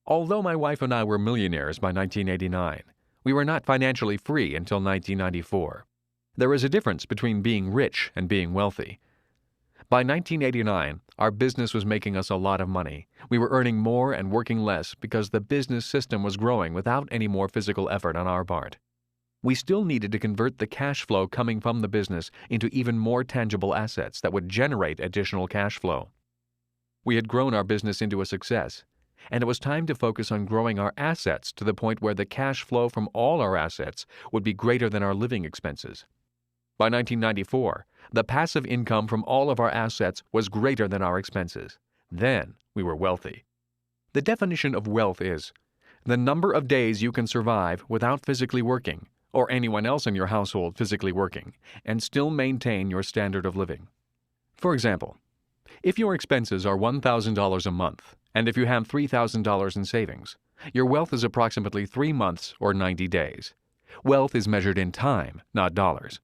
Although my wife and I were millionaires by 1989, we were not financially free until 1994. There is a difference between being rich and being wealthy. By 1989, our business was making us a lot of money. We were earning more and working less because the business system was growing without any more physical effort on our part. We still needed to convert the cash flow coming from the business into even more tangible assets that would generate additional cash flow. We had grown our business into a success, and it was time to focus on growing our assets to the point where the cash flow from all our assets would be greater than our living expenses. By 1994, the passive income from all of our assets was greater than our expenses. Then we were wealthy. The definition of wealth is the number of days you can survive without physically working, or anyone else in your household physically working, and still maintain your standard of living. For example, if your expenses are $1,000 a month, and if you have $3,000 in savings, your wealth is approximately 3 months or 90 days. Wealth is measured in time, not dollars.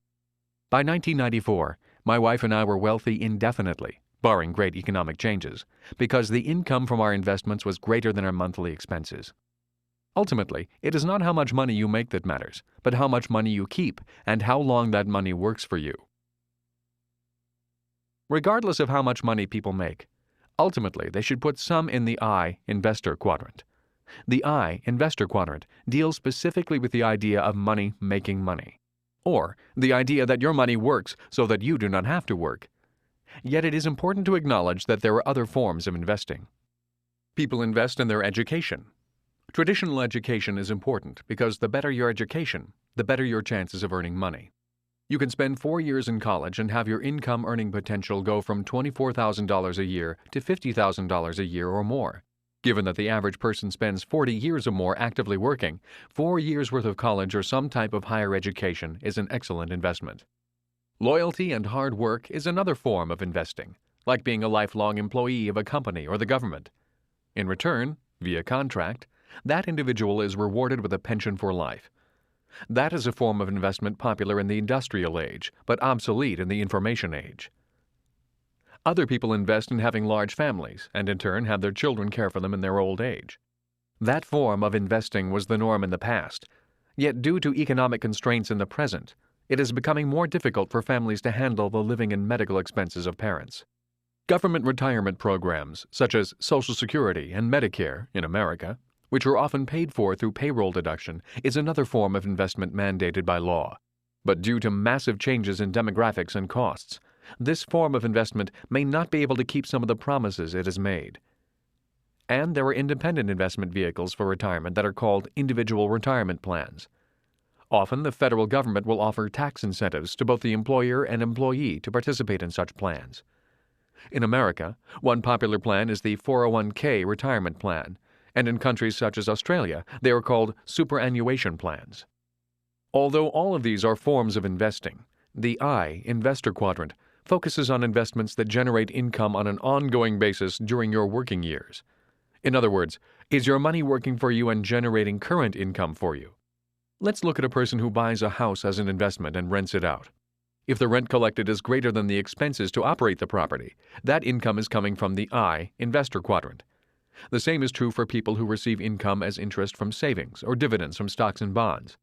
By 1994, my wife and I were wealthy indefinitely, barring great economic changes, because the income from our investments was greater than our monthly expenses. Ultimately, it is not how much money you make that matters, but how much money you keep and how long that money works for you. Regardless of how much money people make, ultimately they should put some in the I, investor quadrant. The I, investor quadrant, deals specifically with the idea of money making money, or the idea that your money works so that you do not have to work. Yet it is important to acknowledge that there are other forms of investing. People invest in their education. Traditional education is important because the better your education, the better your chances of earning money. You can spend 4 years in college and have your income earning potential go from $24,000 a year to $50,000 a year or more. Given that the average person spends 40 years or more actively working, 4 years' worth of college or some type of higher education is an excellent investment. Loyalty and hard work is another form of investing, like being a lifelong employee of a company or the government. In return, via contract, that individual is rewarded with a pension for life. That is a form of investment popular in the industrial age, but obsolete in the information age. Other people invest in having large families and in turn have their children care for them in their old age. That form of investing was the norm in the past, yet due to economic constraints in the present, it is becoming more difficult for families to handle the living and medical expenses of parents. Government retirement programs, such as Social Security and Medicare in America, which are often paid for through payroll deduction, is another form of investment mandated by law. But due to massive changes in demographics and costs, this form of investment may not be able to keep some of the promises it has made. And there are independent investment vehicles for retirement that are called individual retirement plans. Often the federal government will offer tax incentives to both the employer and employee to participate in such plans. In America, one popular plan is the 401k retirement plan, and in countries such as Australia, they are called superannuation plans. Although all of these are forms of investing, the I, investor quadrant, focuses on investments that generate income on an ongoing basis during your working years. In other words, is your money working for you and generating current income for you? Let's look at a person who buys a house as an investment and rents it out. If the rent collected is greater than the expenses to operate the property, that income is coming from the I, investor quadrant. The same is true for people who receive income as interest from savings or dividends from stocks and bonds.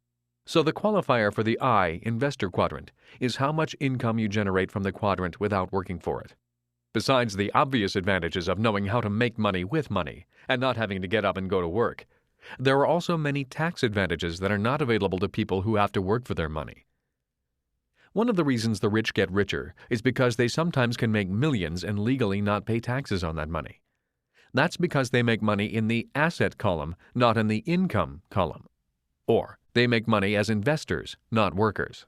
So the qualifier for the I, investor quadrant, is how much income you generate from the quadrant without working for it. Besides the obvious advantages of knowing how to make money with money and not having to get up and go to work, there are also many tax advantages that are not available to people who have to work for their money. One of the reasons the rich get richer is because they sometimes can make millions and legally not pay taxes on that money. That's because they make money in the asset column, not in the income column. Or they make money as investors, not workers.